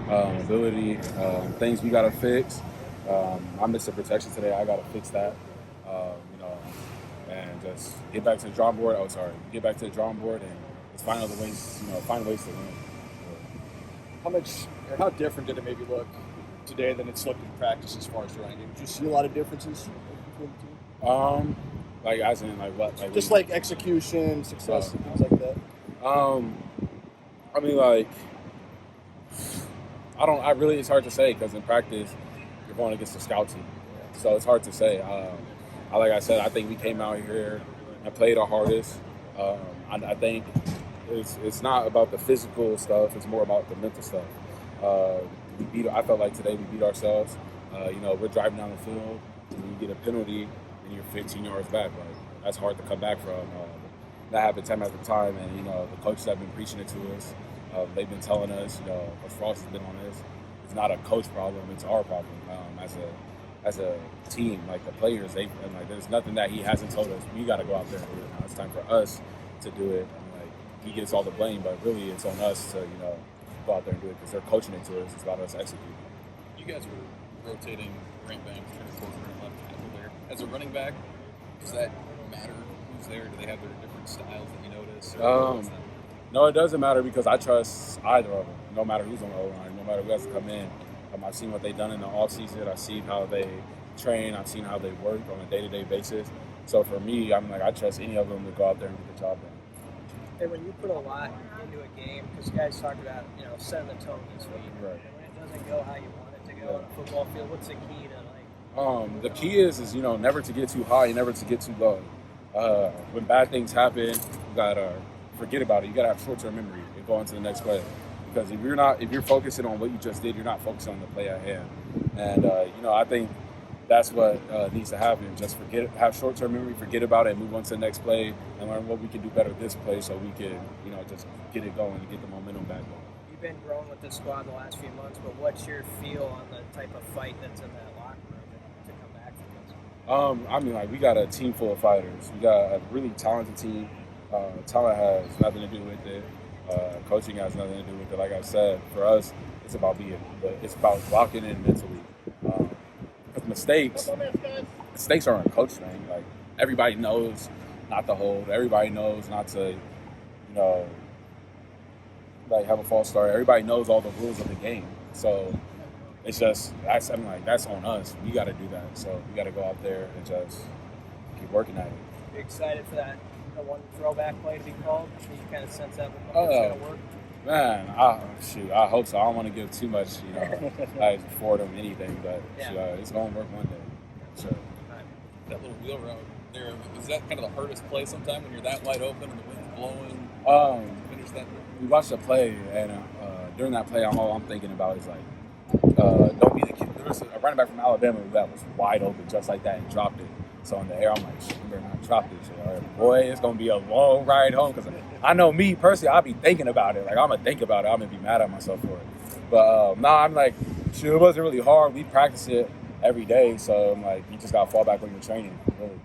ability, things we got to fix. I missed the protection today. I got to fix that. And just get back to the drawing board. Get back to the drawing board and just find other ways, find ways to win. How different did it maybe look today than it's looked in practice as far as the running game? Did you see a lot of differences between the two? Like as in like what? Like just like execution, success, and things like that. I mean, like it's hard to say because in practice you're going against the scout team, so it's hard to say. Like I said, I think we came out here and played our hardest. I think it's not about the physical stuff; it's more about the mental stuff. I felt like today we beat ourselves. We're driving down the field, and you get a penalty, and you're 15 yards back. Like that's hard to come back from. That happened time after time, and the coaches have been preaching it to us. They've been telling us, Coach Frost has been on this. It's not a coach problem; it's our problem as a team. Like the players, there's nothing that he hasn't told us. We got to go out there and do it now. It's time for us to do it. He gets all the blame, but really it's on us to go out there and do it because they're coaching it to us. It's about us executing. You guys were rotating Grant Banks, Turner and left tackle there. As a running back, does that matter who's there? Do they have their different styles that you notice? No, it doesn't matter because I trust either of them, no matter who's on the O-line, no matter who has to come in. I've seen what they've done in the offseason. I've seen how they train. I've seen how they work on a day-to-day basis. So for me, I trust any of them to go out there and get the job done. And when you put a lot into a game, because guys talk about, setting the tone this week. Right. And when it doesn't go how you want it to go on a football field, what's the key to the key is never to get too high and never to get too low. When bad things happen, you gotta forget about it. You gotta have short-term memory and go on to the next play. Because if you're focusing on what you just did, you're not focusing on the play at hand. And I think that's what needs to happen. Just have short-term memory, forget about it, move on to the next play, and learn what we can do better this play so we can, just get it going and get the momentum back going. You've been growing with this squad the last few months, but what's your feel on the type of fight that's in that locker room to come back from this? We got a team full of fighters. We got a really talented team. Talent has nothing to do with it. Coaching has nothing to do with it. Like I said, for us, it's about locking in mentally. Mistakes aren't a coach thing. Like everybody knows not to hold. Everybody knows not to, have a false start. Everybody knows all the rules of the game. So it's just that's on us. We got to do that. So we got to go out there and just keep working at it. You excited for that one throwback play to be called? You kind of sense that it's going to work. Man, I hope so. I don't want to give too much, for them anything, but it's going to work one day. Sure. That little wheel route there, is that kind of the hardest play sometime when you're that wide open and the wind's blowing? Finish that. We watched the play, and during that play, all I'm thinking about is don't be the kid. There was a running back from Alabama that was wide open just like that and dropped it. So in the air, I'm like, shit, you better not drop this shit. Boy, it's going to be a long ride home. Because I know me, personally, I'll be thinking about it. I'm going to think about it. I'm going to be mad at myself for it. But, I'm like, shoot, it wasn't really hard. We practice it every day. So, I'm like, you just got to fall back on your training, really.